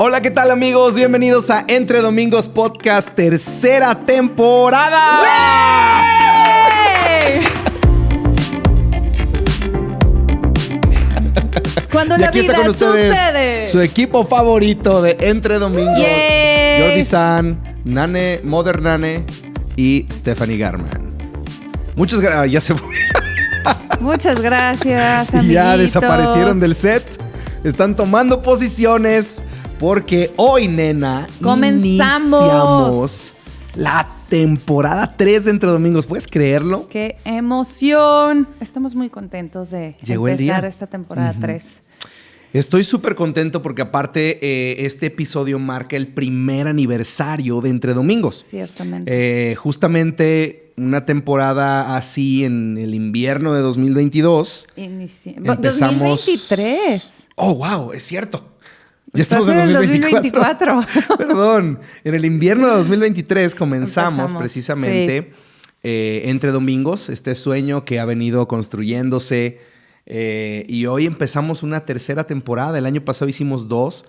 Hola, ¿qué tal, amigos? Bienvenidos a Entre Domingos Podcast, tercera temporada. ¡Yay! Cuando la vida con ustedes, sucede. Su equipo favorito de Entre Domingos. ¡Yay! Jordi San, Nane, Mother Nane y Stephanie Garman. Muchas gracias. Ya se fue. Muchas gracias, amiguitos. Y ya desaparecieron del set. Están tomando posiciones porque hoy, nena, iniciamos la temporada 3 de Entre Domingos. ¿Puedes creerlo? ¡Qué emoción! Estamos muy contentos de empezar esta temporada 3. Estoy súper contento porque aparte este episodio marca el primer aniversario de Entre Domingos. Ciertamente. Justamente una temporada así en el invierno de 2022. Empezamos... 2023. Oh, wow, es cierto. Ya estamos en el 2024. Perdón. En el invierno de 2023 comenzamos precisamente Entre Domingos, este sueño que ha venido construyéndose. Y hoy empezamos una tercera temporada. El año pasado hicimos 2.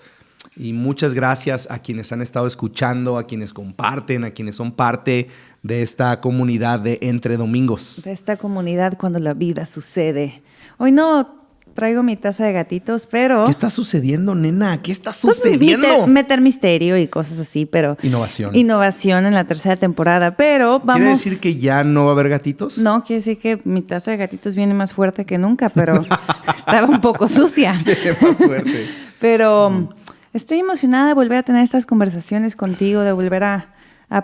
Y muchas gracias a quienes han estado escuchando, a quienes comparten, a quienes son parte de esta comunidad de Entre Domingos. De esta comunidad cuando la vida sucede. Hoy no traigo mi taza de gatitos, pero... ¿Qué está sucediendo, nena? ¿Qué está sucediendo? Pues meter misterio y cosas así, pero... Innovación en la tercera temporada, pero vamos... ¿Quiere decir que ya no va a haber gatitos? No, quiere decir que mi taza de gatitos viene más fuerte que nunca, pero estaba un poco sucia. Viene más fuerte. Pero estoy emocionada de volver a tener estas conversaciones contigo, de volver a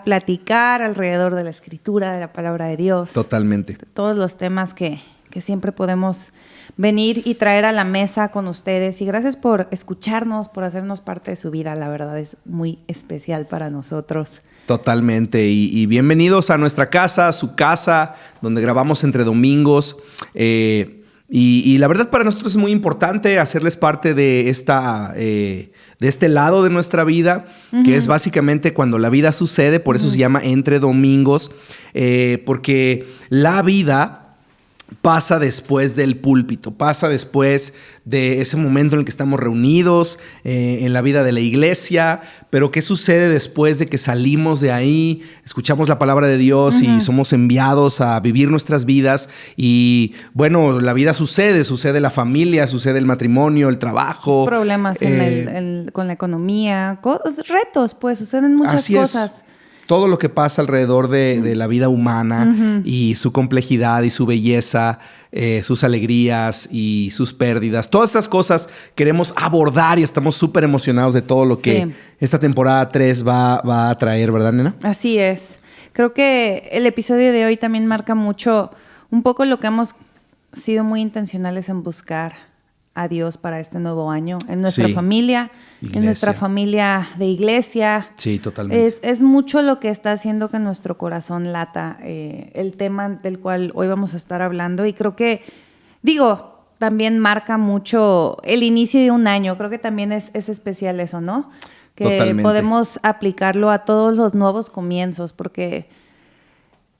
platicar alrededor de la escritura, de la palabra de Dios. Totalmente. De todos los temas que siempre podemos venir y traer a la mesa con ustedes. Y gracias por escucharnos, por hacernos parte de su vida. La verdad es muy especial para nosotros. Totalmente. Y bienvenidos a nuestra casa, a su casa, donde grabamos Entre Domingos. Y la verdad para nosotros es muy importante hacerles parte de este lado de nuestra vida, que es básicamente cuando la vida sucede. Por eso se llama Entre Domingos, porque la vida pasa después del púlpito, pasa después de ese momento en el que estamos reunidos en la vida de la iglesia. Pero ¿qué sucede después de que salimos de ahí, escuchamos la palabra de Dios y somos enviados a vivir nuestras vidas? Y bueno, la vida sucede la familia, sucede el matrimonio, el trabajo. Los problemas con la economía, retos, pues suceden muchas cosas. Todo lo que pasa alrededor de la vida humana y su complejidad y su belleza, sus alegrías y sus pérdidas. Todas estas cosas queremos abordar y estamos súper emocionados de todo lo que esta temporada 3 va a traer, ¿verdad, nena? Así es. Creo que el episodio de hoy también marca mucho un poco lo que hemos sido muy intencionales en buscar a Dios para este nuevo año, en nuestra familia, en nuestra familia de iglesia. Sí, totalmente. Es mucho lo que está haciendo que nuestro corazón lata, el tema del cual hoy vamos a estar hablando. Y creo que, también marca mucho el inicio de un año. Creo que también es especial eso, ¿no? Que totalmente podemos aplicarlo a todos los nuevos comienzos, porque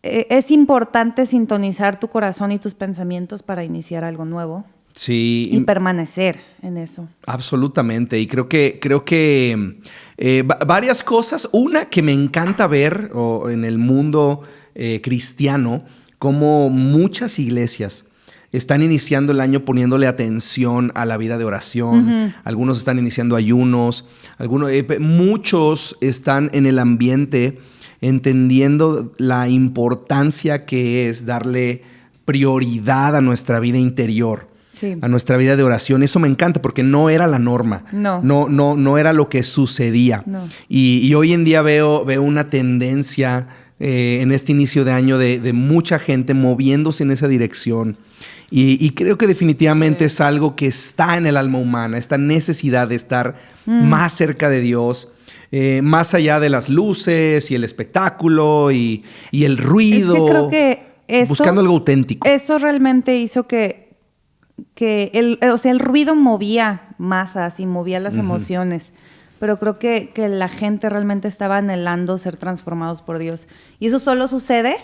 es importante sintonizar tu corazón y tus pensamientos para iniciar algo nuevo. Sí. Y permanecer en eso. Absolutamente. Y creo que varias cosas. Una que me encanta ver en el mundo cristiano, como muchas iglesias están iniciando el año poniéndole atención a la vida de oración. Algunos están iniciando ayunos. Muchos están en el ambiente entendiendo la importancia que es darle prioridad a nuestra vida interior. Sí. A nuestra vida de oración. Eso me encanta porque no era la norma. No era lo que sucedía. No. Y hoy en día veo una tendencia en este inicio de año de mucha gente moviéndose en esa dirección. Y creo que definitivamente es algo que está en el alma humana, esta necesidad de estar más cerca de Dios. Más allá de las luces y el espectáculo y el ruido. Es que creo que buscando algo auténtico. Eso realmente hizo que el ruido movía masas y movía las emociones, pero creo que la gente realmente estaba anhelando ser transformados por Dios. Y eso solo sucede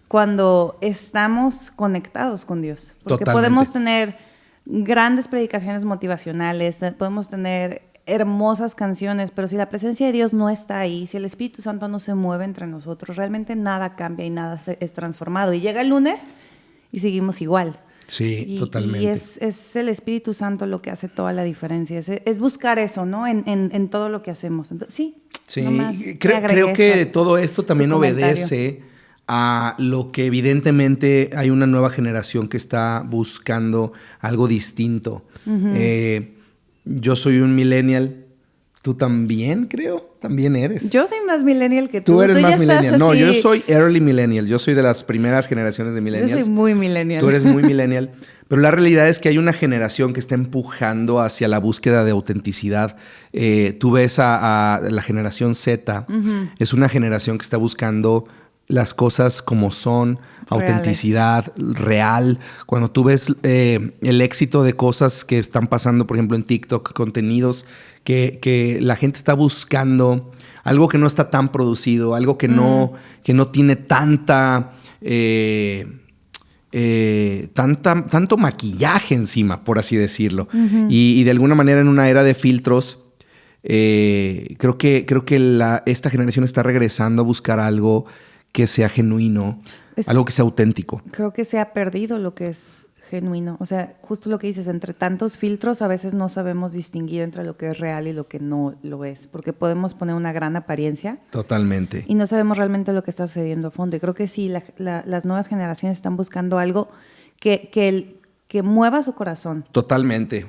cuando estamos conectados con Dios. Porque podemos tener grandes predicaciones motivacionales, podemos tener hermosas canciones, pero si la presencia de Dios no está ahí, si el Espíritu Santo no se mueve entre nosotros, realmente nada cambia y nada es transformado. Y llega el lunes y seguimos igual. Sí, totalmente. Y es el Espíritu Santo lo que hace toda la diferencia. Es buscar eso, ¿no? En todo lo que hacemos. Entonces, sí, creo que todo esto también obedece a lo que evidentemente hay una nueva generación que está buscando algo distinto. Yo soy un millennial. ¿Tú también, creo? También eres. Yo soy más millennial que tú. Tú eres más millennial. No, así... yo soy early millennial. Yo soy de las primeras generaciones de millennials. Yo soy muy millennial. Tú eres muy millennial. Pero la realidad es que hay una generación que está empujando hacia la búsqueda de autenticidad. Tú ves a la generación Z. Es una generación que está buscando las cosas como son, autenticidad, real. Cuando tú ves el éxito de cosas que están pasando, por ejemplo, en TikTok, contenidos que la gente está buscando, algo que no está tan producido, algo que no tiene tanto maquillaje encima, por así decirlo. Y de alguna manera en una era de filtros, creo que esta generación está regresando a buscar algo que sea genuino, algo que sea auténtico. Creo que se ha perdido lo que es genuino. O sea, justo lo que dices, entre tantos filtros a veces no sabemos distinguir entre lo que es real y lo que no lo es, porque podemos poner una gran apariencia. Totalmente. Y no sabemos realmente lo que está sucediendo a fondo. Y creo que sí, las nuevas generaciones están buscando algo que mueva su corazón. Totalmente.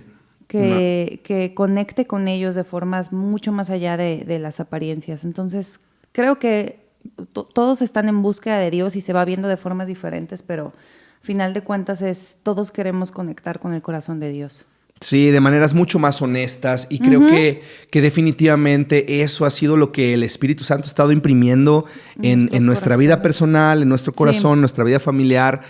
Que conecte con ellos de formas mucho más allá de las apariencias. Entonces, creo que todos están en búsqueda de Dios y se va viendo de formas diferentes, pero final de cuentas todos queremos conectar con el corazón de Dios. Sí, de maneras mucho más honestas, y creo que definitivamente eso ha sido lo que el Espíritu Santo ha estado imprimiendo en nuestra vida personal, en nuestro corazón, en nuestra vida familiar.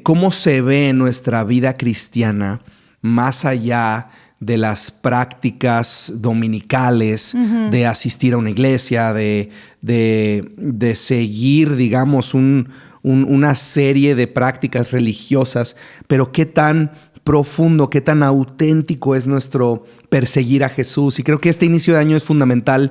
Cómo se ve en nuestra vida cristiana más allá de las prácticas dominicales, de asistir a una iglesia, de seguir, digamos, una serie de prácticas religiosas, pero qué tan profundo, qué tan auténtico es nuestro perseguir a Jesús. Y creo que este inicio de año es fundamental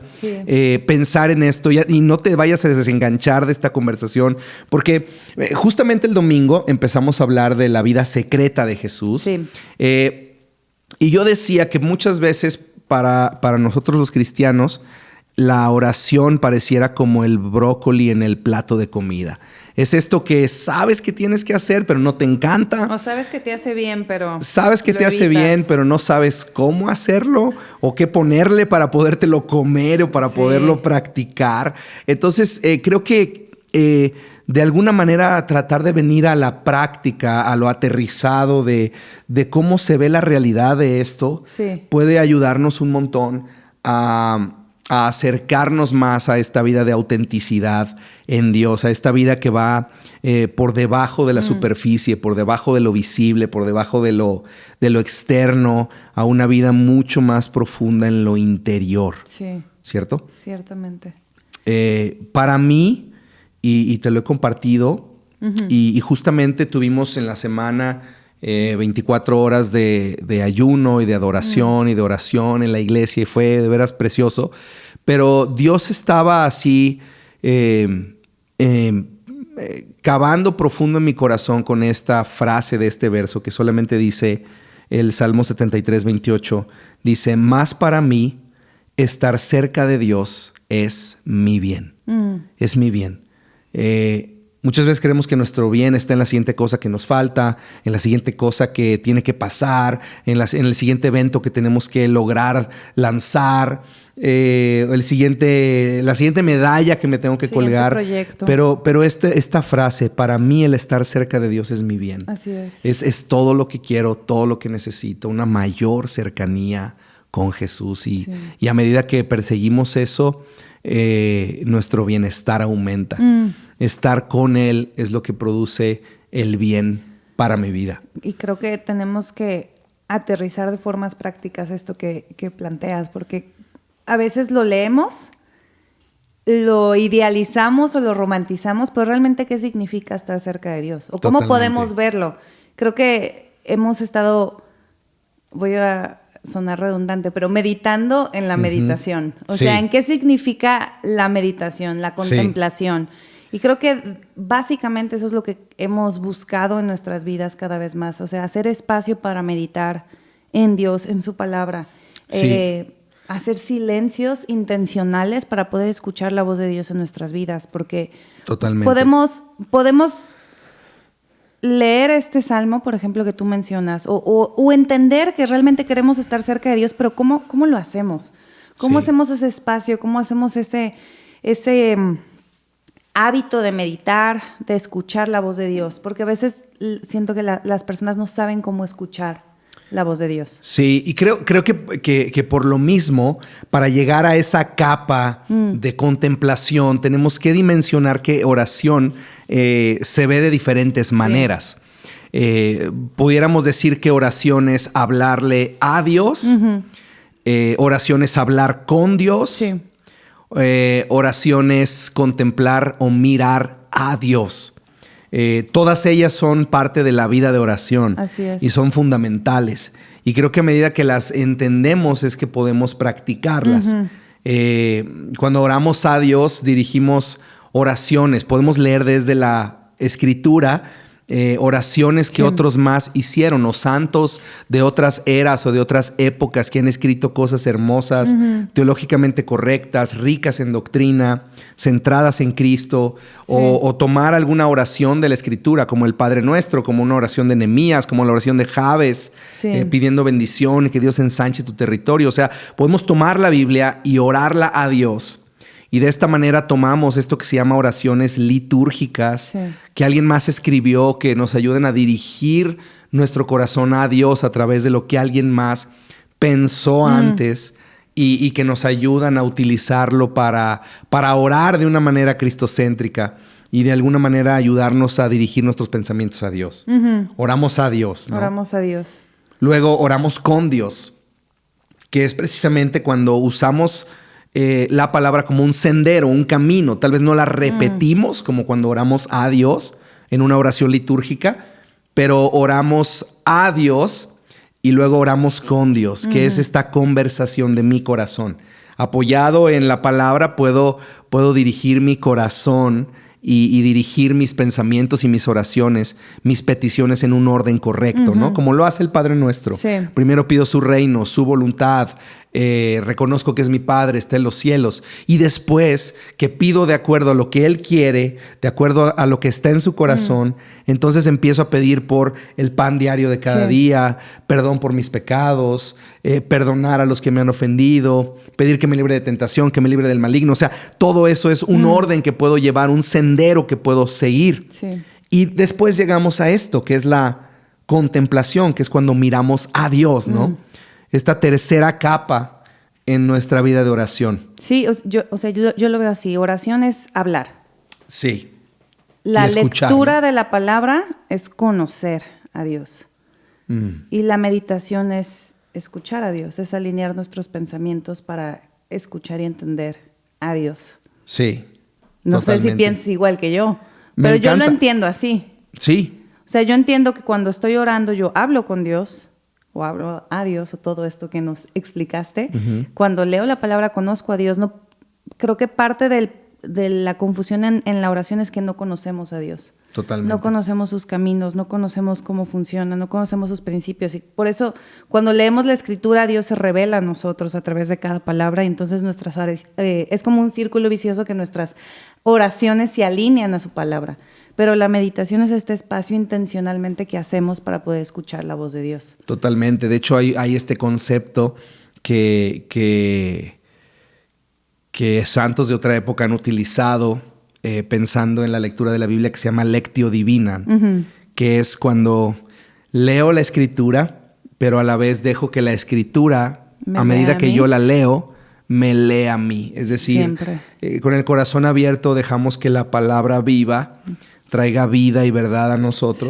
pensar en esto, y no te vayas a desenganchar de esta conversación, porque justamente el domingo empezamos a hablar de la vida secreta de Jesús. Sí. Y yo decía que muchas veces para nosotros los cristianos la oración pareciera como el brócoli en el plato de comida. Es esto que sabes que tienes que hacer, pero no te encanta. O sabes que te hace bien, pero sabes que te hace bien, pero no sabes cómo hacerlo o qué ponerle para podértelo comer o para poderlo practicar. Entonces, creo que de alguna manera tratar de venir a la práctica, a lo aterrizado de cómo se ve la realidad de esto, puede ayudarnos un montón a acercarnos más a esta vida de autenticidad en Dios, a esta vida que va por debajo de la superficie, por debajo de lo visible, por debajo de lo externo, a una vida mucho más profunda en lo interior. Sí. ¿Cierto? Ciertamente. Para mí, y te lo he compartido, y justamente tuvimos en la semana 24 horas de ayuno y de adoración y de oración en la iglesia, y fue de veras precioso. Pero Dios estaba así cavando profundo en mi corazón con esta frase de este verso que solamente dice el Salmo 73, 28. Dice: más para mí estar cerca de Dios es mi bien. Es mi bien. Muchas veces creemos que nuestro bien está en la siguiente cosa que nos falta, en la siguiente cosa que tiene que pasar, en el siguiente evento que tenemos que lograr lanzar, la siguiente medalla que me tengo que colgar. Proyecto. Pero esta frase: para mí el estar cerca de Dios es mi bien. Así es. Es todo lo que quiero, todo lo que necesito, una mayor cercanía con Jesús. Y a medida que perseguimos eso, nuestro bienestar aumenta. Estar con Él es lo que produce el bien para mi vida. Y creo que tenemos que aterrizar de formas prácticas esto que planteas, porque a veces lo leemos, lo idealizamos o lo romantizamos, pero realmente ¿qué significa estar cerca de Dios? ¿O cómo podemos verlo? Creo que hemos estado... Voy a sonar redundante, pero meditando en la meditación. O Sí. sea, ¿en qué significa la meditación, la contemplación? Y creo que básicamente eso es lo que hemos buscado en nuestras vidas cada vez más. O sea, hacer espacio para meditar en Dios, en su palabra. Sí. Hacer silencios intencionales para poder escuchar la voz de Dios en nuestras vidas. Porque Totalmente. podemos leer este salmo, por ejemplo, que tú mencionas, o entender que realmente queremos estar cerca de Dios, pero ¿cómo lo hacemos? ¿Cómo hacemos ese espacio? ¿Cómo hacemos ese hábito de meditar, de escuchar la voz de Dios? Porque a veces siento que las personas no saben cómo escuchar la voz de Dios. Sí, y creo que por lo mismo, para llegar a esa capa de contemplación, tenemos que dimensionar que oración se ve de diferentes maneras. Pudiéramos decir que oración es hablarle a Dios, oración es hablar con Dios, Sí. Oración es contemplar o mirar a Dios. Todas ellas son parte de la vida de oración. Así es. Y son fundamentales. Y creo que a medida que las entendemos es que podemos practicarlas. Cuando oramos a Dios, dirigimos oraciones. Podemos leer desde la Escritura oraciones que otros más hicieron, o santos de otras eras o de otras épocas que han escrito cosas hermosas, teológicamente correctas, ricas en doctrina, centradas en Cristo, o tomar alguna oración de la Escritura, como el Padre Nuestro, como una oración de Nehemías, como la oración de Jabes, pidiendo bendición y que Dios ensanche tu territorio. O sea, podemos tomar la Biblia y orarla a Dios. Y de esta manera tomamos esto que se llama oraciones litúrgicas, que alguien más escribió, que nos ayuden a dirigir nuestro corazón a Dios a través de lo que alguien más pensó antes y que nos ayudan a utilizarlo para orar de una manera cristocéntrica y de alguna manera ayudarnos a dirigir nuestros pensamientos a Dios. Oramos a Dios, ¿no? Oramos a Dios. Luego oramos con Dios, que es precisamente cuando usamos la palabra como un sendero, un camino. Tal vez no la repetimos como cuando oramos a Dios en una oración litúrgica, pero oramos a Dios y luego oramos con Dios, que es esta conversación de mi corazón. Apoyado en la palabra puedo dirigir mi corazón y dirigir mis pensamientos y mis oraciones, mis peticiones en un orden correcto, ¿no? Como lo hace el Padre Nuestro. Primero pido su reino, su voluntad, reconozco que es mi Padre, está en los cielos. Y después que pido de acuerdo a lo que Él quiere, de acuerdo a lo que está en su corazón, entonces empiezo a pedir por el pan diario de cada día, perdón por mis pecados, perdonar a los que me han ofendido, pedir que me libre de tentación, que me libre del maligno. O sea, todo eso es un orden que puedo llevar, un sendero que puedo seguir. Y después llegamos a esto, que es la contemplación, que es cuando miramos a Dios, ¿no? Esta tercera capa en nuestra vida de oración. Sí, yo lo veo así. Oración es hablar. Sí. La escuchar, lectura ¿no? de la palabra es conocer a Dios. Y la meditación es escuchar a Dios, es alinear nuestros pensamientos para escuchar y entender a Dios. Sí. No totalmente. sé si piensas igual que yo, Me pero yo lo encanta. entiendo así. Sí. O sea, yo entiendo que cuando estoy orando, yo hablo con Dios, o hablo a Dios, o todo esto que nos explicaste. Cuando leo la palabra, conozco a Dios. No, creo que parte de la confusión en la oración es que no conocemos a Dios. Totalmente. No conocemos sus caminos, no conocemos cómo funciona, no conocemos sus principios. Y por eso, cuando leemos la Escritura, Dios se revela a nosotros a través de cada palabra. Y entonces es como un círculo vicioso que nuestras oraciones se alinean a su palabra. Pero la meditación es este espacio intencionalmente que hacemos para poder escuchar la voz de Dios. Totalmente. De hecho, hay este concepto que santos de otra época han utilizado pensando en la lectura de la Biblia, que se llama lectio divina, que es cuando leo la Escritura, pero a la vez dejo que la Escritura, a medida que yo la leo, me lee a mí. Es decir, con el corazón abierto dejamos que la palabra viva traiga vida y verdad a nosotros.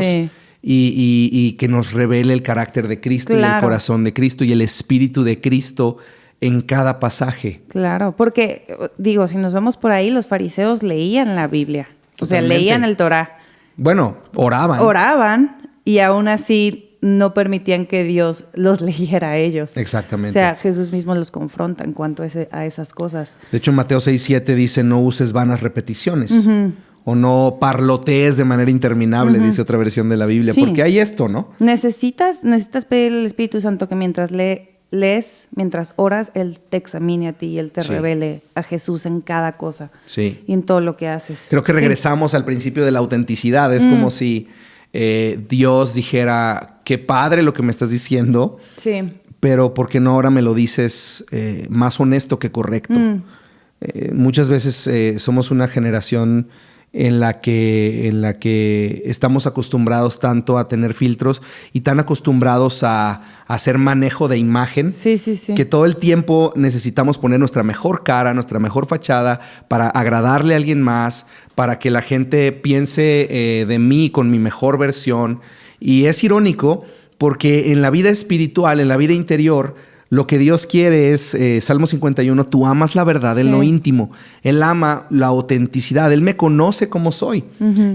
Y que nos revele el carácter de Cristo y el corazón de Cristo y el Espíritu de Cristo en cada pasaje. Claro, porque digo, si nos vamos por ahí, los fariseos leían la Biblia. Totalmente. O sea, leían el Torá. Bueno, oraban. Oraban y aún así no permitían que Dios los leyera a ellos. Exactamente. O sea, Jesús mismo los confronta en cuanto a esas cosas. De hecho, Mateo 6:7 dice, no uses vanas repeticiones. O no parlotees de manera interminable, dice otra versión de la Biblia. Sí. Porque hay esto, ¿no? Necesitas pedirle al Espíritu Santo que mientras lees, mientras oras, Él te examine a ti y Él te revele a Jesús en cada cosa. Sí. Y en todo lo que haces. Creo que regresamos al principio de la autenticidad. Es como si Dios dijera, qué padre lo que me estás diciendo. Sí. Pero ¿por qué no ahora me lo dices más honesto que correcto? Muchas veces somos una generación en la que estamos acostumbrados tanto a tener filtros y tan acostumbrados a hacer manejo de imagen, que todo el tiempo necesitamos poner nuestra mejor cara, nuestra mejor fachada para agradarle a alguien más, para que la gente piense de mí con mi mejor versión. Y es irónico porque en la vida espiritual, en la vida interior, lo que Dios quiere es, Salmo 51, tú amas la verdad en lo íntimo. Él ama la autenticidad. Él me conoce como soy.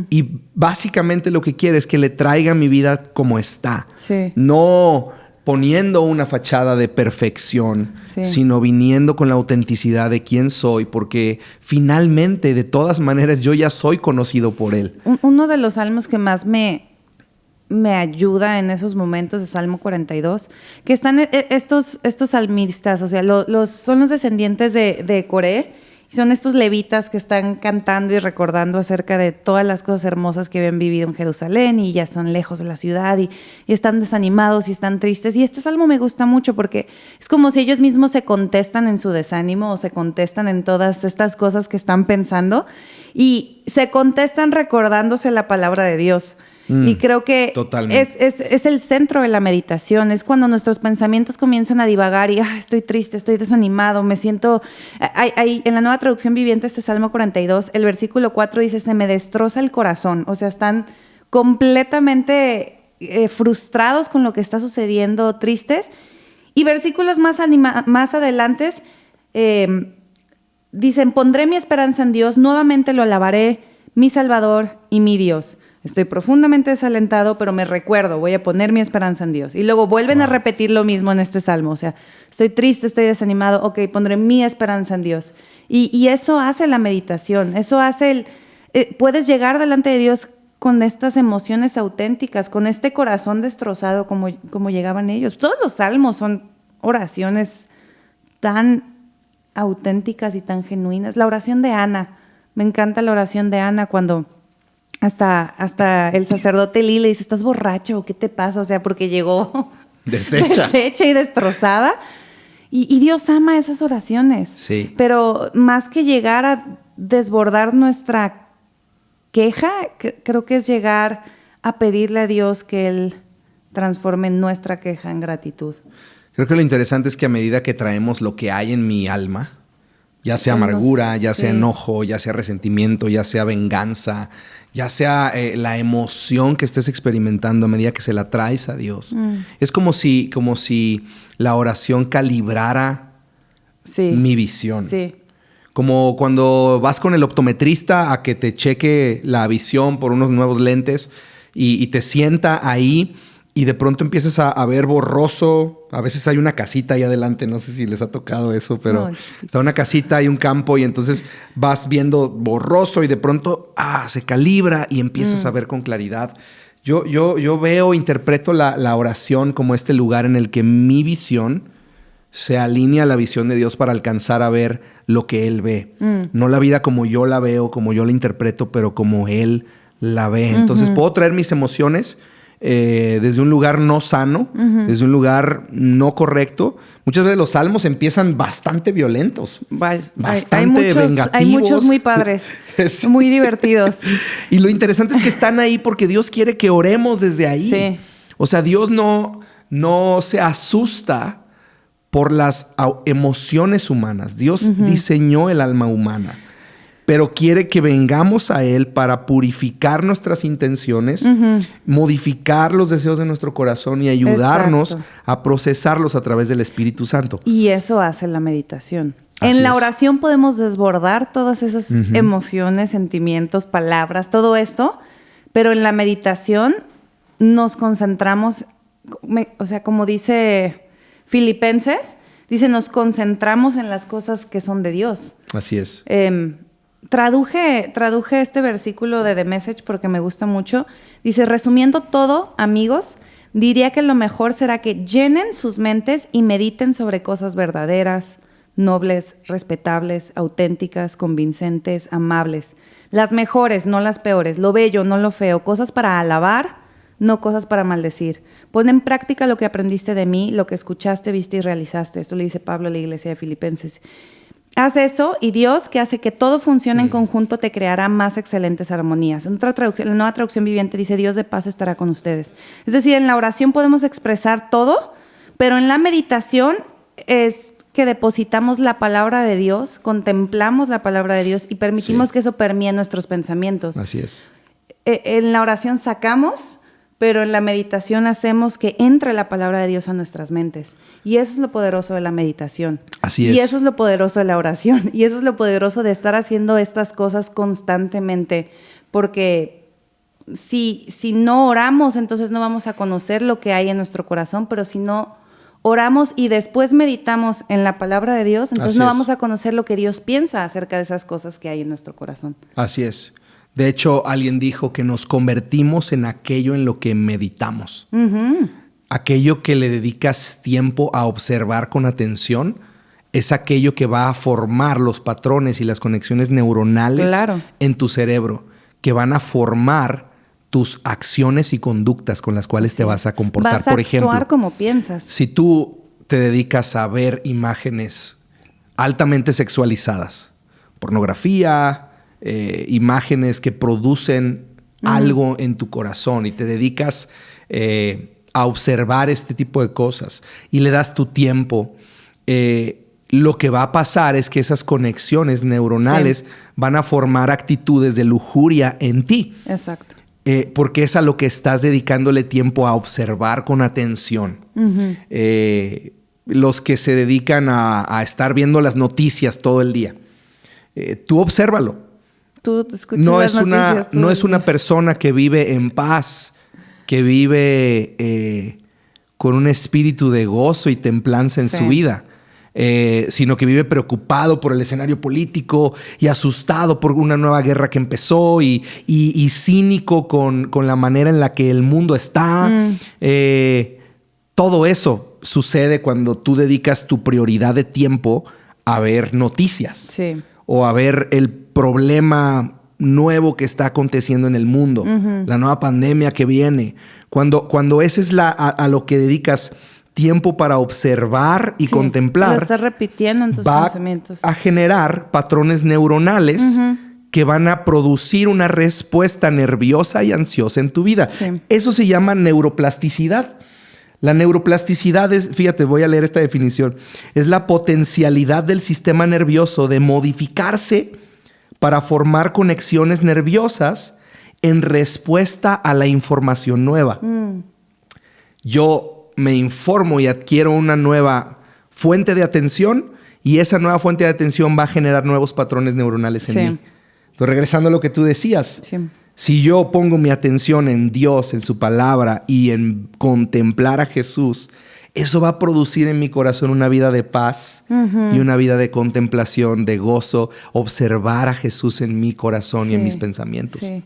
Y básicamente lo que quiere es que le traiga mi vida como está. No poniendo una fachada de perfección, sino viniendo con la autenticidad de quién soy, porque finalmente, de todas maneras, yo ya soy conocido por Él. Uno de los salmos que más me ayuda en esos momentos de Salmo 42, que están estos salmistas, o sea, son los descendientes de Coré, y son estos levitas que están cantando y recordando acerca de todas las cosas hermosas que habían vivido en Jerusalén y ya están lejos de la ciudad y están desanimados y están tristes. Y este salmo me gusta mucho porque es como si ellos mismos se contestan en su desánimo o se contestan en todas estas cosas que están pensando y se contestan recordándose la palabra de Dios. Y creo que es el centro de la meditación. Es cuando nuestros pensamientos comienzan a divagar y estoy triste, estoy desanimado, me siento... en la Nueva Traducción Viviente, este Salmo 42, el versículo 4 dice, se me destroza el corazón. O sea, están completamente frustrados con lo que está sucediendo, tristes. Y versículos más adelante dicen, pondré mi esperanza en Dios, nuevamente lo alabaré, mi Salvador y mi Dios. Estoy profundamente desalentado, pero me recuerdo, voy a poner mi esperanza en Dios. Y luego vuelven a repetir lo mismo en este salmo. O sea, estoy triste, estoy desanimado, ok, pondré mi esperanza en Dios. Y eso hace la meditación, eso hace puedes llegar delante de Dios con estas emociones auténticas, con este corazón destrozado como llegaban ellos. Todos los salmos son oraciones tan auténticas y tan genuinas. La oración de Ana, me encanta la oración de Ana cuando... Hasta el sacerdote Elí le dice, ¿estás borracho? ¿Qué te pasa? O sea, porque llegó deshecha y destrozada. Y Dios ama esas oraciones. Sí. Pero más que llegar a desbordar nuestra queja, creo que es llegar a pedirle a Dios que Él transforme nuestra queja en gratitud. Creo que lo interesante es que a medida que traemos lo que hay en mi alma, ya sea amargura, ya sea enojo, ya sea resentimiento, ya sea venganza, ya sea la emoción que estés experimentando a medida que se la traes a Dios. Es como si la oración calibrara mi visión. Sí. Como cuando vas con el optometrista a que te cheque la visión por unos nuevos lentes y te sienta ahí y de pronto empiezas a ver borroso. A veces hay una casita ahí adelante, no sé si les ha tocado eso, pero está una casita, hay un campo y entonces vas viendo borroso y de pronto se calibra y empiezas a ver con claridad. Yo veo, interpreto la oración como este lugar en el que mi visión se alinea a la visión de Dios para alcanzar a ver lo que Él ve. No la vida como yo la veo, como yo la interpreto, pero como Él la ve. Entonces puedo traer mis emociones desde un lugar no sano, desde un lugar no correcto. Muchas veces los salmos empiezan bastante violentos, bastante vengativos. Hay muchos muy padres, muy divertidos. Y lo interesante es que están ahí porque Dios quiere que oremos desde ahí. Sí. O sea, Dios no se asusta por las emociones humanas. Dios diseñó el alma humana, pero quiere que vengamos a Él para purificar nuestras intenciones, modificar los deseos de nuestro corazón y ayudarnos a procesarlos a través del Espíritu Santo. Y eso hace la meditación. En la oración podemos desbordar todas esas emociones, sentimientos, palabras, todo esto, pero en la meditación nos concentramos como dice Filipenses, dice, nos concentramos en las cosas que son de Dios. Así es. Traduje este versículo de The Message porque me gusta mucho. Dice, resumiendo todo, amigos, diría que lo mejor será que llenen sus mentes y mediten sobre cosas verdaderas, nobles, respetables, auténticas, convincentes, amables. Las mejores, no las peores. Lo bello, no lo feo. Cosas para alabar, no cosas para maldecir. Pon en práctica lo que aprendiste de mí, lo que escuchaste, viste y realizaste. Esto le dice Pablo a la iglesia de Filipenses. Haz eso y Dios, que hace que todo funcione en conjunto, te creará más excelentes armonías. En otra traducción, la Nueva Traducción Viviente dice, Dios de paz estará con ustedes. Es decir, en la oración podemos expresar todo, pero en la meditación es que depositamos la palabra de Dios, contemplamos la palabra de Dios y permitimos que eso permee nuestros pensamientos. Así es. En la oración sacamos, pero en la meditación hacemos que entre la palabra de Dios a nuestras mentes. Y eso es lo poderoso de la meditación. Así es. Y eso es lo poderoso de la oración. Y eso es lo poderoso de estar haciendo estas cosas constantemente. Porque si no oramos, entonces no vamos a conocer lo que hay en nuestro corazón. Pero si no oramos y después meditamos en la palabra de Dios, entonces no vamos a conocer lo que Dios piensa acerca de esas cosas que hay en nuestro corazón. Así es. De hecho, alguien dijo que nos convertimos en aquello en lo que meditamos. Uh-huh. Aquello que le dedicas tiempo a observar con atención es aquello que va a formar los patrones y las conexiones neuronales en tu cerebro, que van a formar tus acciones y conductas con las cuales te vas a comportar. Por ejemplo, actuar como piensas. Si tú te dedicas a ver imágenes altamente sexualizadas, pornografía, imágenes que producen algo en tu corazón y te dedicas a observar este tipo de cosas y le das tu tiempo, lo que va a pasar es que esas conexiones neuronales van a formar actitudes de lujuria en ti. Exacto. Porque es a lo que estás dedicándole tiempo a observar con atención. Uh-huh. Los que se dedican a estar viendo las noticias todo el día, tú obsérvalo. Tú escuchas las noticias. No es una persona que vive en paz, que vive con un espíritu de gozo y templanza en su vida, sino que vive preocupado por el escenario político y asustado por una nueva guerra que empezó y cínico con la manera en la que el mundo está. Todo eso sucede cuando tú dedicas tu prioridad de tiempo a ver noticias. Sí. O a ver el problema nuevo que está aconteciendo en el mundo, la nueva pandemia que viene. Cuando ese es a lo que dedicas tiempo para observar y contemplar, lo estás repitiendo en tus pensamientos. Va a generar patrones neuronales que van a producir una respuesta nerviosa y ansiosa en tu vida. Sí. Eso se llama neuroplasticidad. La neuroplasticidad es, fíjate, voy a leer esta definición, es la potencialidad del sistema nervioso de modificarse para formar conexiones nerviosas en respuesta a la información nueva. Yo me informo y adquiero una nueva fuente de atención y esa nueva fuente de atención va a generar nuevos patrones neuronales en mí. Entonces, regresando a lo que tú decías, si yo pongo mi atención en Dios, en su palabra y en contemplar a Jesús, eso va a producir en mi corazón una vida de paz y una vida de contemplación, de gozo, observar a Jesús en mi corazón y en mis pensamientos. Sí.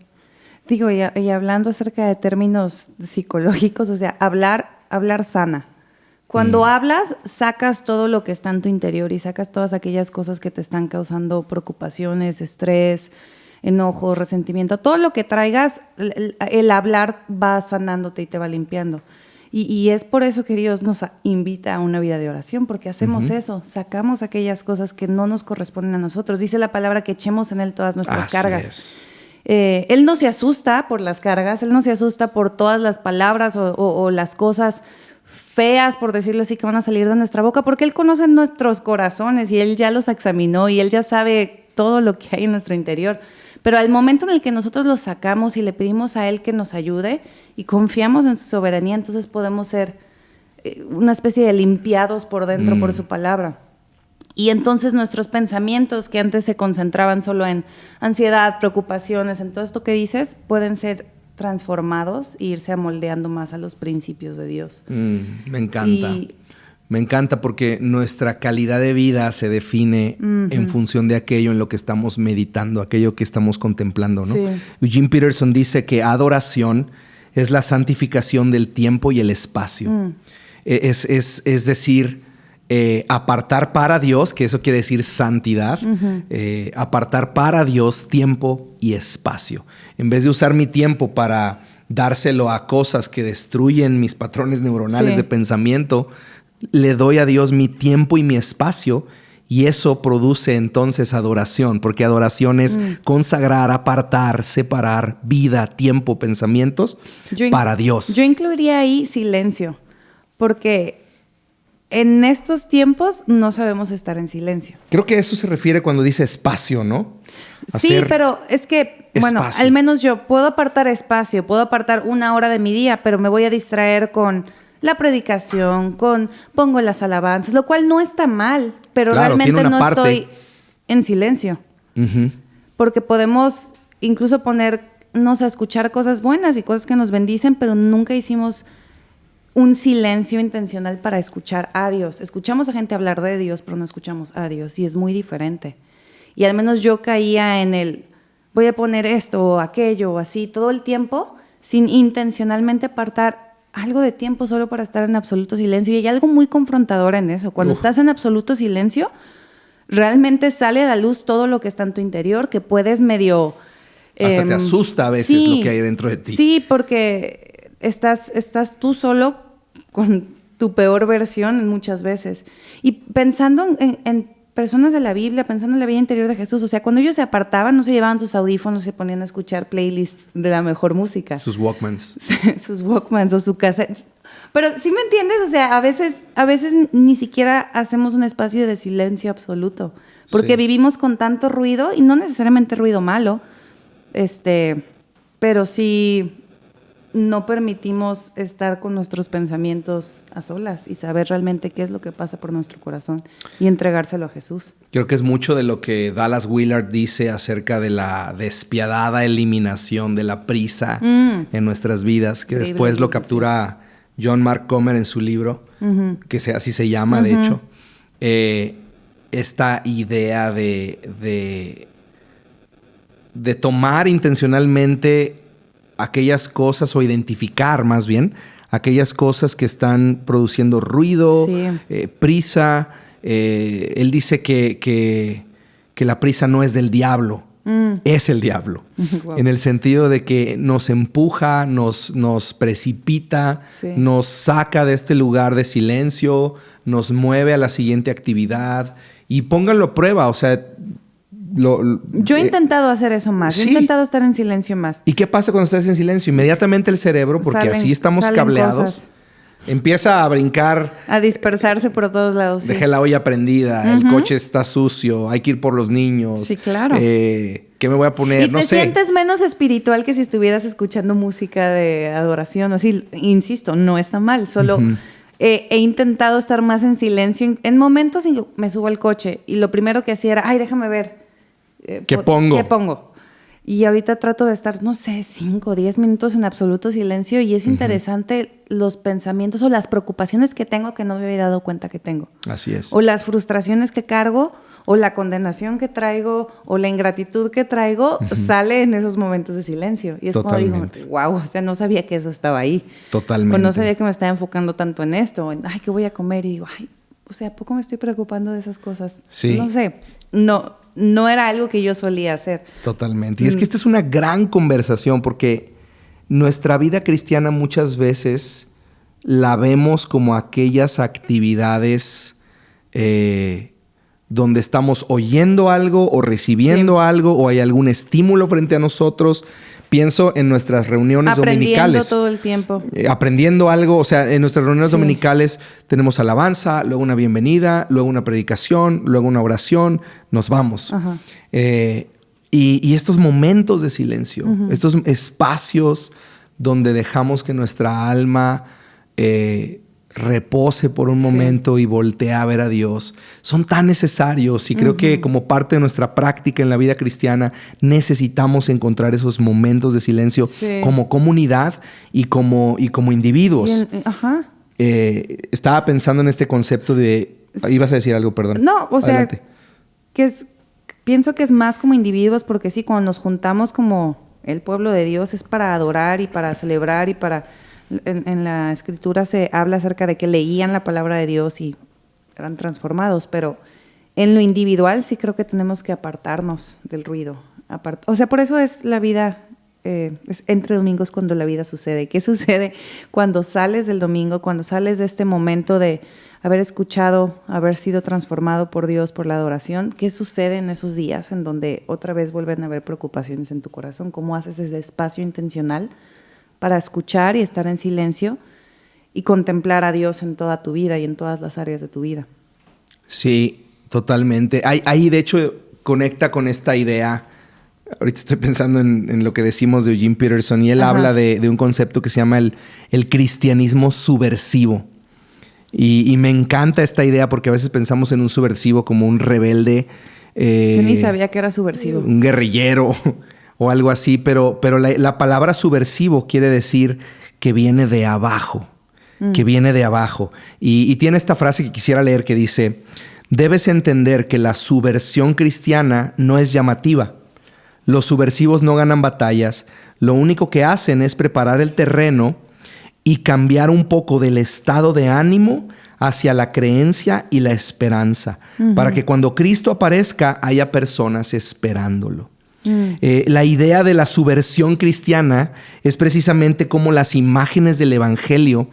Digo, y hablando acerca de términos psicológicos, o sea, hablar sana. Cuando hablas, sacas todo lo que está en tu interior y sacas todas aquellas cosas que te están causando preocupaciones, estrés, enojo, resentimiento. Todo lo que traigas, el hablar va sanándote y te va limpiando. Y es por eso que Dios nos invita a una vida de oración, porque hacemos eso, sacamos aquellas cosas que no nos corresponden a nosotros. Dice la palabra que echemos en Él todas nuestras cargas. Él no se asusta por las cargas, Él no se asusta por todas las palabras o las cosas feas, por decirlo así, que van a salir de nuestra boca, porque Él conoce nuestros corazones y Él ya los examinó y Él ya sabe todo lo que hay en nuestro interior. Pero al momento en el que nosotros los sacamos y le pedimos a Él que nos ayude y confiamos en su soberanía, entonces podemos ser una especie de limpiados por dentro por su palabra. Y entonces nuestros pensamientos, que antes se concentraban solo en ansiedad, preocupaciones, en todo esto que dices, pueden ser transformados e irse amoldeando más a los principios de Dios. Me encanta. Me encanta porque nuestra calidad de vida se define en función de aquello en lo que estamos meditando, aquello que estamos contemplando, ¿no? Sí. Eugene Peterson dice que adoración es la santificación del tiempo y el espacio. Es decir, apartar para Dios, que eso quiere decir santidad, apartar para Dios tiempo y espacio. En vez de usar mi tiempo para dárselo a cosas que destruyen mis patrones neuronales de pensamiento, le doy a Dios mi tiempo y mi espacio, y eso produce entonces adoración, porque adoración es consagrar, apartar, separar vida, tiempo, pensamientos para Dios. Yo incluiría ahí silencio, porque en estos tiempos no sabemos estar en silencio. Creo que eso se refiere cuando dice espacio, ¿no? Sí, pero es que, bueno, al menos yo puedo apartar espacio, puedo apartar 1 hora de mi día, pero me voy a distraer con la predicación, pongo las alabanzas, lo cual no está mal, pero realmente no estoy en silencio. Porque podemos incluso ponernos a escuchar cosas buenas y cosas que nos bendicen, pero nunca hicimos un silencio intencional para escuchar a Dios. Escuchamos a gente hablar de Dios, pero no escuchamos a Dios, y es muy diferente. Y al menos yo caía en el, voy a poner esto o aquello o así todo el tiempo, sin intencionalmente apartar algo de tiempo solo para estar en absoluto silencio. Y hay algo muy confrontador en eso. Cuando estás en absoluto silencio, realmente sale a la luz todo lo que está en tu interior, que puedes medio... hasta te asusta a veces lo que hay dentro de ti. Sí, porque estás tú solo con tu peor versión muchas veces. Y pensando en personas de la Biblia, pensando en la vida interior de Jesús, o sea, cuando ellos se apartaban, no se llevaban sus audífonos, se ponían a escuchar playlists de la mejor música. Sus Walkmans. Sus Walkmans o su cassette. Pero ¿sí me entiendes? O sea, a veces ni siquiera hacemos un espacio de silencio absoluto, porque vivimos con tanto ruido, y no necesariamente ruido malo, pero sí no permitimos estar con nuestros pensamientos a solas y saber realmente qué es lo que pasa por nuestro corazón y entregárselo a Jesús. Creo que es mucho de lo que Dallas Willard dice acerca de la despiadada eliminación de la prisa en nuestras vidas, que Increíble, después lo captura John Mark Comer en su libro, que así se llama, de hecho. Esta idea de tomar intencionalmente aquellas cosas, o identificar más bien aquellas cosas que están produciendo ruido, prisa. Él dice que la prisa no es del diablo, es el diablo. Wow. En el sentido de que nos empuja, nos precipita, nos saca de este lugar de silencio, nos mueve a la siguiente actividad. Y pónganlo a prueba, o sea... Yo he intentado hacer eso más. Yo he intentado estar en silencio más. ¿Y qué pasa cuando estás en silencio? Inmediatamente el cerebro, porque así estamos cableados, cosas. Empieza a brincar. A dispersarse por todos lados. Dejé la olla prendida, el coche está sucio, hay que ir por los niños. Sí, claro. ¿Qué me voy a poner? Y te sientes menos espiritual que si estuvieras escuchando música de adoración. O sí, insisto, no está mal. Solo he intentado estar más en silencio. En momentos en que me subo al coche y lo primero que hacía era, déjame ver. ¿Qué pongo? Y ahorita trato de estar, no sé, 5 o 10 minutos en absoluto silencio, y es interesante los pensamientos o las preocupaciones que tengo que no me había dado cuenta que tengo. Así es. O las frustraciones que cargo, o la condenación que traigo, o la ingratitud que traigo, sale en esos momentos de silencio. Y es como digo, wow, o sea, no sabía que eso estaba ahí. Totalmente. O no sabía que me estaba enfocando tanto en esto, o en, ¿qué voy a comer? Y digo, o sea, ¿a poco me estoy preocupando de esas cosas? Sí. No sé, no era algo que yo solía hacer. Totalmente. Y es que esta es una gran conversación, porque nuestra vida cristiana muchas veces la vemos como aquellas actividades donde estamos oyendo algo o recibiendo algo, o hay algún estímulo frente a nosotros. Pienso en nuestras reuniones dominicales. Aprendiendo todo el tiempo. Aprendiendo algo. O sea, en nuestras reuniones dominicales tenemos alabanza, luego una bienvenida, luego una predicación, luego una oración. Nos vamos. Y estos momentos de silencio, estos espacios donde dejamos que nuestra alma repose por un momento y voltee a ver a Dios, son tan necesarios. Y creo que como parte de nuestra práctica en la vida cristiana necesitamos encontrar esos momentos de silencio como comunidad y como individuos. Estaba pensando en este concepto de... Ibas a decir algo, perdón. No, o sea, adelante. Pienso que es más como individuos, porque sí, cuando nos juntamos como el pueblo de Dios es para adorar y para celebrar y para... En la escritura se habla acerca de que leían la palabra de Dios y eran transformados, pero en lo individual sí creo que tenemos que apartarnos del ruido. O sea, por eso es la vida, es entre domingos cuando la vida sucede. ¿Qué sucede cuando sales del domingo, cuando sales de este momento de haber escuchado, haber sido transformado por Dios, por la adoración? ¿Qué sucede en esos días en donde otra vez vuelven a haber preocupaciones en tu corazón? ¿Cómo haces ese espacio intencional para escuchar y estar en silencio y contemplar a Dios en toda tu vida y en todas las áreas de tu vida? Sí, totalmente. Ahí de hecho conecta con esta idea. Ahorita estoy pensando en lo que decimos de Eugene Peterson y él habla de un concepto que se llama el cristianismo subversivo. Y me encanta esta idea porque a veces pensamos en un subversivo como un rebelde. Yo ni sabía que era subversivo. Un guerrillero o algo así, pero la palabra subversivo quiere decir que viene de abajo, que viene de abajo. Y tiene esta frase que quisiera leer que dice: debes entender que la subversión cristiana no es llamativa. Los subversivos no ganan batallas, lo único que hacen es preparar el terreno y cambiar un poco del estado de ánimo hacia la creencia y la esperanza, para que cuando Cristo aparezca haya personas esperándolo. La idea de la subversión cristiana es precisamente como las imágenes del evangelio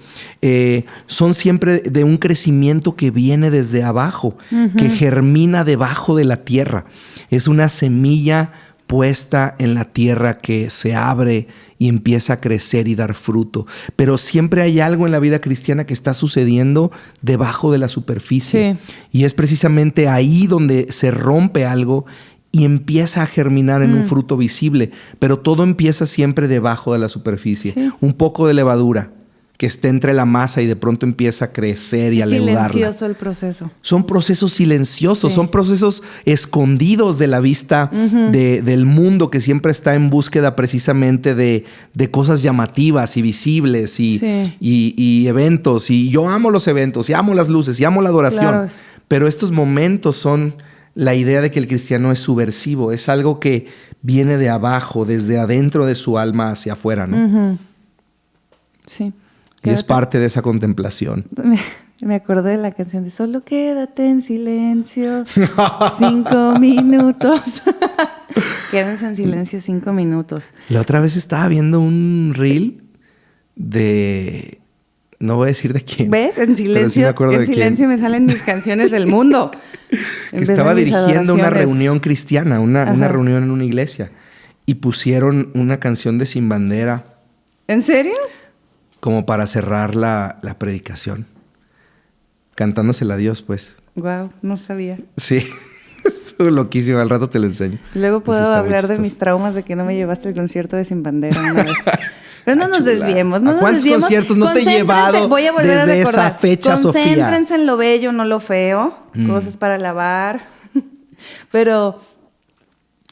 son siempre de un crecimiento que viene desde abajo, que germina debajo de la tierra. Es una semilla puesta en la tierra que se abre y empieza a crecer y dar fruto. Pero siempre hay algo en la vida cristiana que está sucediendo debajo de la superficie. Sí. Y es precisamente ahí donde se rompe algo y empieza a germinar en un fruto visible. Pero todo empieza siempre debajo de la superficie. Sí. Un poco de levadura que esté entre la masa y de pronto empieza a crecer y a leudarla. Silencioso el proceso. Son procesos silenciosos, son procesos escondidos de la vista del mundo que siempre está en búsqueda precisamente de cosas llamativas y visibles y eventos. Y yo amo los eventos y amo las luces y amo la adoración. Claro. Pero estos momentos son la idea de que el cristiano es subversivo. Es algo que viene de abajo, desde adentro de su alma hacia afuera, ¿no? Sí. Y es parte de esa contemplación. Me acordé de la canción de Solo quédate en silencio 5 minutos. Quédense en silencio 5 minutos. La otra vez estaba viendo un reel de... No voy a decir de quién. ¿Ves? En silencio, sí en silencio me salen mis canciones del mundo. Que estaba dirigiendo una reunión cristiana, una reunión en una iglesia. Y pusieron una canción de Sin Bandera. ¿En serio? Como para cerrar la predicación. Cantándosela a Dios, pues. Wow, no sabía. Sí, estuvo loquísimo. Al rato te lo enseño. Luego puedo hablar de mis traumas de que no me llevaste al concierto de Sin Bandera una vez. Pero no nos desviemos. ¿A cuántos conciertos no te he llevado voy a volver desde a recordar. Esa fecha, Sofía? Concéntrense en lo bello, no lo feo. Cosas para lavar. Pero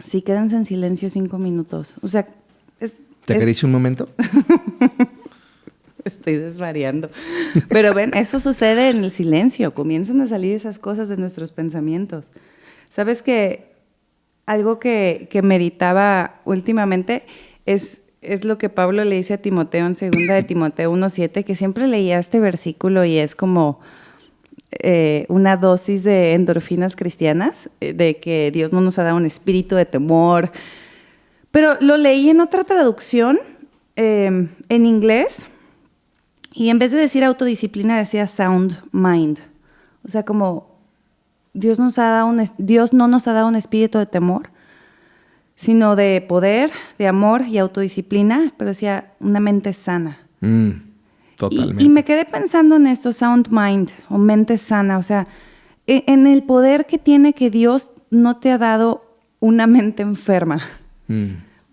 sí, quédense en silencio 5 minutos. O sea... ¿Te acaricio un momento? Estoy desvariando. Pero ven, eso sucede en el silencio. Comienzan a salir esas cosas de nuestros pensamientos. ¿Sabes que algo que meditaba últimamente es lo que Pablo le dice a Timoteo en 2 de Timoteo 1:7, que siempre leía este versículo y es como una dosis de endorfinas cristianas, de que Dios no nos ha dado un espíritu de temor. Pero lo leí en otra traducción, en inglés, y en vez de decir autodisciplina decía sound mind. O sea, como Dios no nos ha dado un espíritu de temor, sino de poder, de amor y autodisciplina, pero decía una mente sana. Totalmente. Y me quedé pensando en esto, sound mind o mente sana. O sea, en el poder que tiene que Dios no te ha dado una mente enferma.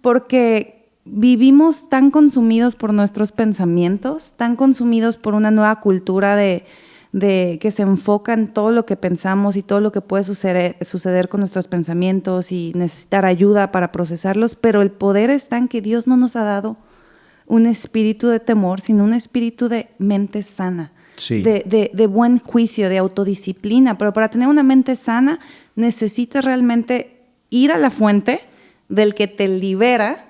Porque vivimos tan consumidos por nuestros pensamientos, tan consumidos por una nueva cultura de que se enfoca en todo lo que pensamos y todo lo que puede suceder con nuestros pensamientos y necesitar ayuda para procesarlos, pero el poder está en que Dios no nos ha dado un espíritu de temor, sino un espíritu de mente sana, sí, de buen juicio, de autodisciplina. Pero para tener una mente sana necesitas realmente ir a la fuente del que te libera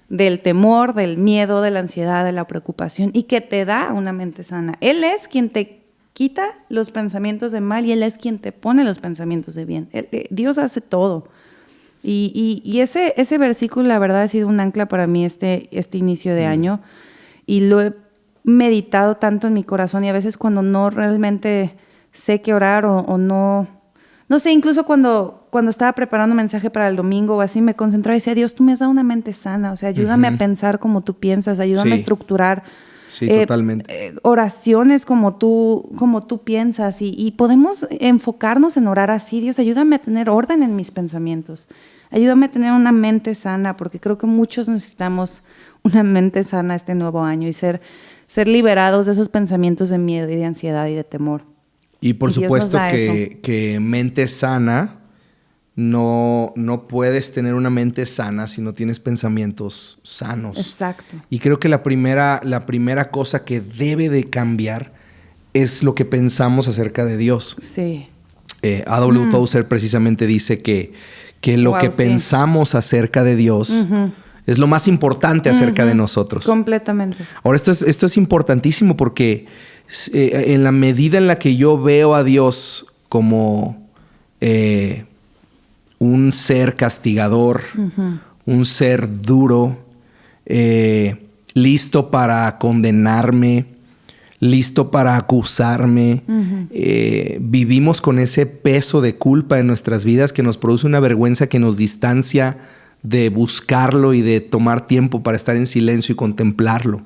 del temor, del miedo, de la ansiedad, de la preocupación y que te da una mente sana. Él es quien te quita los pensamientos de mal y Él es quien te pone los pensamientos de bien. Dios hace todo. Y ese versículo, la verdad, ha sido un ancla para mí este inicio de año. Y lo he meditado tanto en mi corazón y a veces cuando no realmente sé qué orar o no sé, incluso cuando estaba preparando un mensaje para el domingo o así, me concentraba y decía, Dios, tú me has dado una mente sana, o sea, ayúdame a pensar como tú piensas, ayúdame a estructurar totalmente. Oraciones como tú piensas y podemos enfocarnos en orar así. Dios, ayúdame a tener orden en mis pensamientos, ayúdame a tener una mente sana, porque creo que muchos necesitamos una mente sana este nuevo año y ser liberados de esos pensamientos de miedo y de ansiedad y de temor. Y por supuesto que mente sana, no puedes tener una mente sana si no tienes pensamientos sanos. Exacto. Y creo que la primera cosa que debe de cambiar es lo que pensamos acerca de Dios. Sí. A.W. Tozer precisamente dice que lo que pensamos acerca de Dios es lo más importante acerca de nosotros. Completamente. Ahora, esto es importantísimo porque en la medida en la que yo veo a Dios como un ser castigador, un ser duro, listo para condenarme, listo para acusarme, vivimos con ese peso de culpa en nuestras vidas que nos produce una vergüenza que nos distancia de buscarlo y de tomar tiempo para estar en silencio y contemplarlo.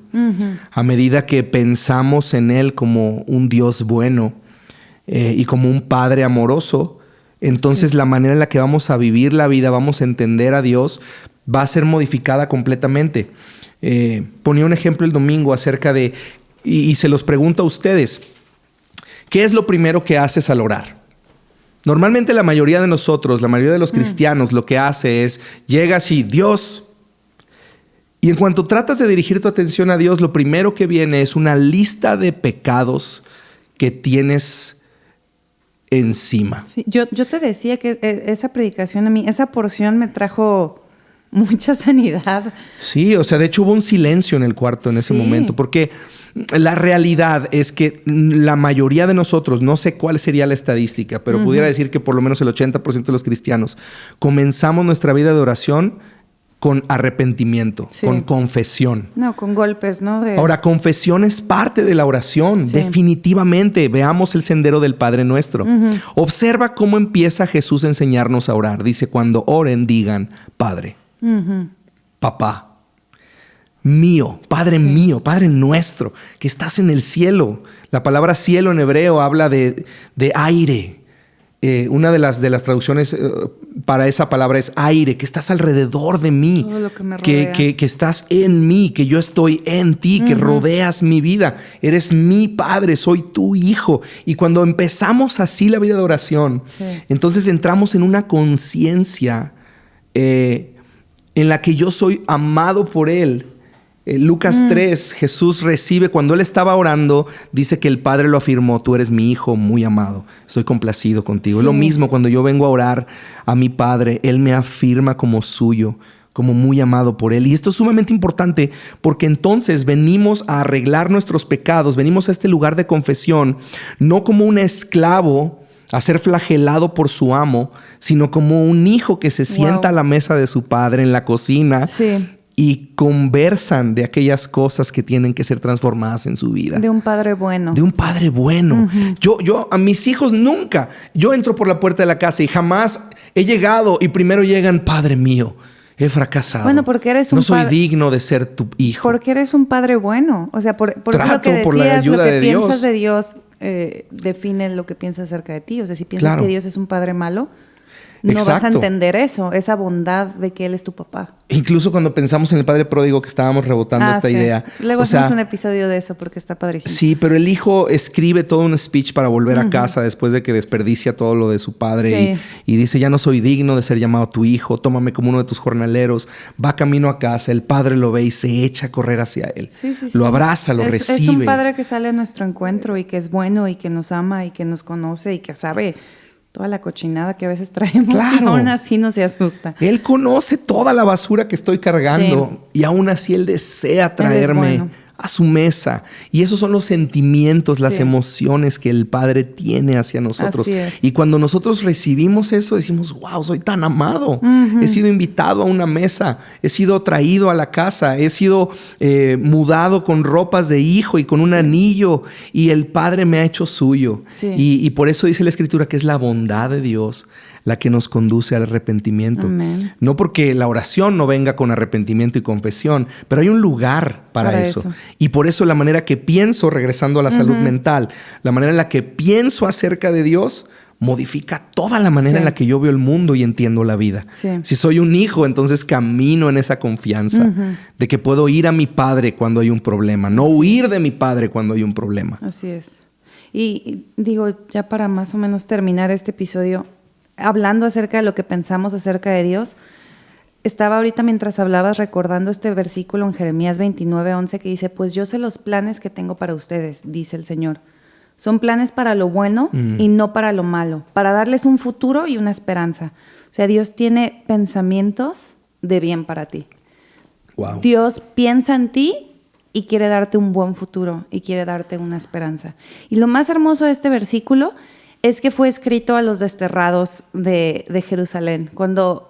A medida que pensamos en Él como un Dios bueno y como un Padre amoroso, entonces la manera en la que vamos a vivir la vida, vamos a entender a Dios, va a ser modificada completamente. Ponía un ejemplo el domingo acerca de, y se los pregunto a ustedes, ¿qué es lo primero que haces al orar? Normalmente la mayoría de nosotros, la mayoría de los cristianos, lo que hace es, llegas y Dios. Y en cuanto tratas de dirigir tu atención a Dios, lo primero que viene es una lista de pecados que tienes encima. Sí, yo te decía que esa predicación a mí, esa porción me trajo mucha sanidad. Sí, o sea, de hecho hubo un silencio en el cuarto en ese momento, porque la realidad es que la mayoría de nosotros, no sé cuál sería la estadística, pero pudiera decir que por lo menos el 80% de los cristianos comenzamos nuestra vida de oración con arrepentimiento, con confesión. No, con golpes, ¿no? Ahora, confesión es parte de la oración, definitivamente. Veamos el sendero del Padre Nuestro. Observa cómo empieza Jesús a enseñarnos a orar. Dice, cuando oren, digan, Padre, Papá, mío, Padre mío, Padre nuestro, que estás en el cielo. La palabra cielo en hebreo habla de aire. Una de las traducciones para esa palabra es aire, que estás alrededor de mí, todo lo que me rodea. Que estás en mí, que yo estoy en ti, que rodeas mi vida. Eres mi Padre, soy tu Hijo. Y cuando empezamos así la vida de oración, entonces entramos en una conciencia en la que yo soy amado por Él. Lucas 3, Jesús recibe, cuando Él estaba orando, dice que el Padre lo afirmó, tú eres mi Hijo muy amado, estoy complacido contigo. Es lo mismo cuando yo vengo a orar a mi Padre, Él me afirma como suyo, como muy amado por Él. Y esto es sumamente importante porque entonces venimos a arreglar nuestros pecados, venimos a este lugar de confesión, no como un esclavo a ser flagelado por su amo, sino como un hijo que se sienta a la mesa de su padre en la cocina y conversan de aquellas cosas que tienen que ser transformadas en su vida. De un padre bueno. De un padre bueno. Yo a mis hijos nunca, yo entro por la puerta de la casa y jamás he llegado y primero llegan, Padre mío, he fracasado. Bueno, porque eres un no soy digno de ser tu hijo. Porque eres un padre bueno. O sea, por eso lo que decías, por la ayuda lo que de piensas Dios. de Dios define lo que piensas acerca de ti. O sea, si piensas que Dios es un padre malo, no vas a Exacto. entender eso, esa bondad de que Él es tu papá. Incluso cuando pensamos en el padre pródigo, que estábamos rebotando esta sí. idea. Luego hacemos un episodio de eso porque está padrísimo. Sí, pero el hijo escribe todo un speech para volver a casa después de que desperdicia todo lo de su padre y dice, ya no soy digno de ser llamado tu hijo, tómame como uno de tus jornaleros. Va camino a casa, el padre lo ve y se echa a correr hacia él. Lo abraza, lo recibe. Es un padre que sale a nuestro encuentro y que es bueno y que nos ama y que nos conoce y que sabe toda la cochinada que a veces traemos. Claro. Y aún así no se asusta. Él conoce toda la basura que estoy cargando y aún así Él desea traerme a su mesa. Y esos son los sentimientos, las emociones que el Padre tiene hacia nosotros. Así es. Y cuando nosotros recibimos eso, decimos, wow, soy tan amado. He sido invitado a una mesa, he sido traído a la casa, he sido mudado con ropas de hijo y con un anillo, y el Padre me ha hecho suyo. Y por eso dice la Escritura que es la bondad de Dios la que nos conduce al arrepentimiento. Amén. No porque la oración no venga con arrepentimiento y confesión, pero hay un lugar para eso. Y por eso la manera que pienso, regresando a la salud mental, la manera en la que pienso acerca de Dios modifica toda la manera en la que yo veo el mundo y entiendo la vida. Si soy un hijo, entonces camino en esa confianza de que puedo ir a mi padre cuando hay un problema, no huir de mi padre cuando hay un problema. Así es. Y digo, ya para más o menos terminar este episodio, hablando acerca de lo que pensamos acerca de Dios, estaba ahorita mientras hablabas recordando este versículo en Jeremías 29:11 que dice, pues yo sé los planes que tengo para ustedes, dice el Señor. Son planes para lo bueno y no para lo malo, para darles un futuro y una esperanza. O sea, Dios tiene pensamientos de bien para ti. Wow. Dios piensa en ti y quiere darte un buen futuro y quiere darte una esperanza. Y lo más hermoso de este versículo es que fue escrito a los desterrados de Jerusalén, cuando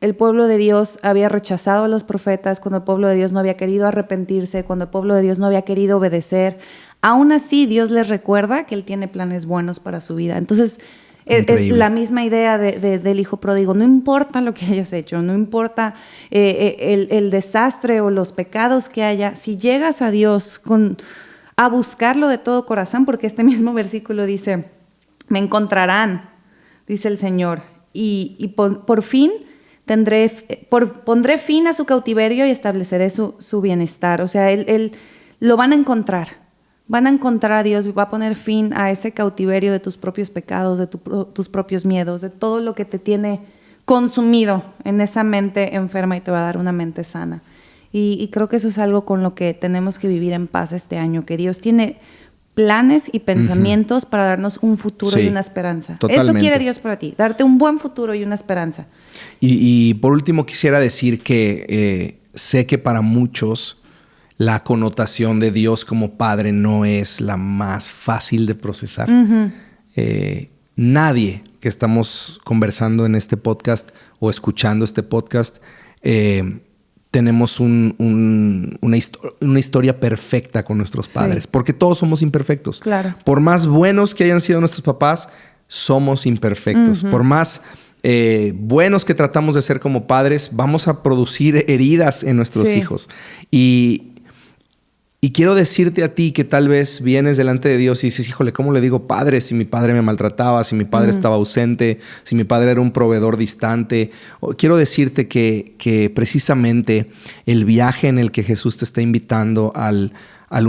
el pueblo de Dios había rechazado a los profetas, cuando el pueblo de Dios no había querido arrepentirse, cuando el pueblo de Dios no había querido obedecer. Aún así, Dios les recuerda que Él tiene planes buenos para su vida. Entonces, es la misma idea del hijo pródigo. No importa lo que hayas hecho, no importa el desastre o los pecados que haya, si llegas a Dios a buscarlo de todo corazón, porque este mismo versículo dice, me encontrarán, dice el Señor, y por fin pondré fin a su cautiverio y estableceré su bienestar. O sea, él lo van a encontrar. Van a encontrar a Dios y va a poner fin a ese cautiverio de tus propios pecados, de tus propios miedos, de todo lo que te tiene consumido en esa mente enferma, y te va a dar una mente sana. Y creo que eso es algo con lo que tenemos que vivir en paz este año, que Dios tiene planes y pensamientos para darnos un futuro y una esperanza. Totalmente. Eso quiere Dios para ti, darte un buen futuro y una esperanza. Y por último quisiera decir que sé que para muchos la connotación de Dios como Padre no es la más fácil de procesar. Nadie que estamos conversando en este podcast o escuchando este podcast tenemos una historia perfecta con nuestros padres, porque todos somos imperfectos. Claro. Por más buenos que hayan sido nuestros papás, somos imperfectos. Por más buenos que tratamos de ser como padres, vamos a producir heridas en nuestros hijos. Y quiero decirte a ti que tal vez vienes delante de Dios y dices, híjole, ¿cómo le digo padre si mi padre me maltrataba, si mi padre estaba ausente, si mi padre era un proveedor distante? Quiero decirte que precisamente el viaje en el que Jesús te está invitando al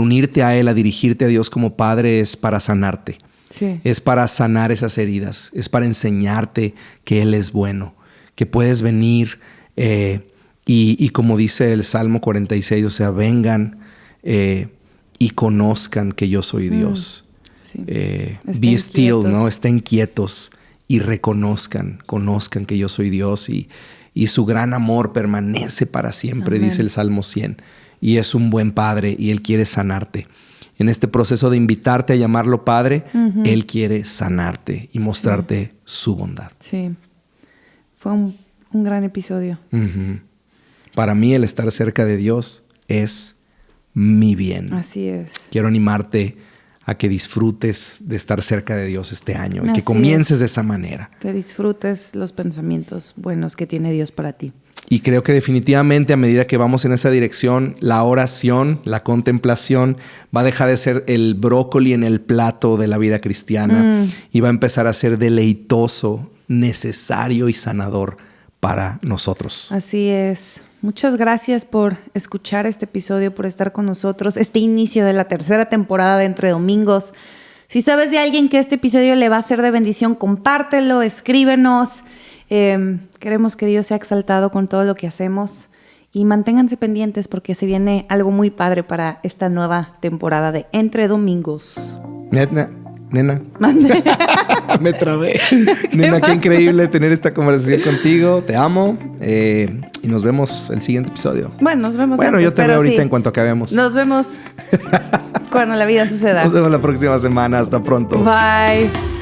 unirte a Él, a dirigirte a Dios como padre, es para sanarte. Sí. Es para sanar esas heridas, es para enseñarte que Él es bueno, que puedes venir y como dice el Salmo 46, o sea, vengan y conozcan que yo soy Dios. Sí. Be still, ¿no? Estén quietos y conozcan que yo soy Dios y su gran amor permanece para siempre. Amén. Dice el Salmo 100. Y es un buen Padre y Él quiere sanarte. En este proceso de invitarte a llamarlo Padre, Él quiere sanarte y mostrarte su bondad. Sí, fue un gran episodio. Para mí el estar cerca de Dios es mi bien. Así es. Quiero animarte a que disfrutes de estar cerca de Dios este año y que comiences de esa manera. Que disfrutes los pensamientos buenos que tiene Dios para ti. Y creo que definitivamente a medida que vamos en esa dirección, la oración, la contemplación va a dejar de ser el brócoli en el plato de la vida cristiana y va a empezar a ser deleitoso necesario y sanador para nosotros. Así es. Muchas gracias por escuchar este episodio, por estar con nosotros, este inicio de la tercera temporada de Entre Domingos. Si sabes de alguien que este episodio le va a ser de bendición, compártelo, escríbenos. Queremos que Dios sea exaltado con todo lo que hacemos y manténganse pendientes porque se viene algo muy padre para esta nueva temporada de Entre Domingos. Nena. Me trabé. Nena, qué increíble tener esta conversación contigo. Te amo. Y nos vemos el siguiente episodio. Bueno, nos vemos Bueno, antes, yo te veo ahorita sí, en cuanto acabemos. Nos vemos cuando la vida suceda. Nos vemos la próxima semana. Hasta pronto. Bye.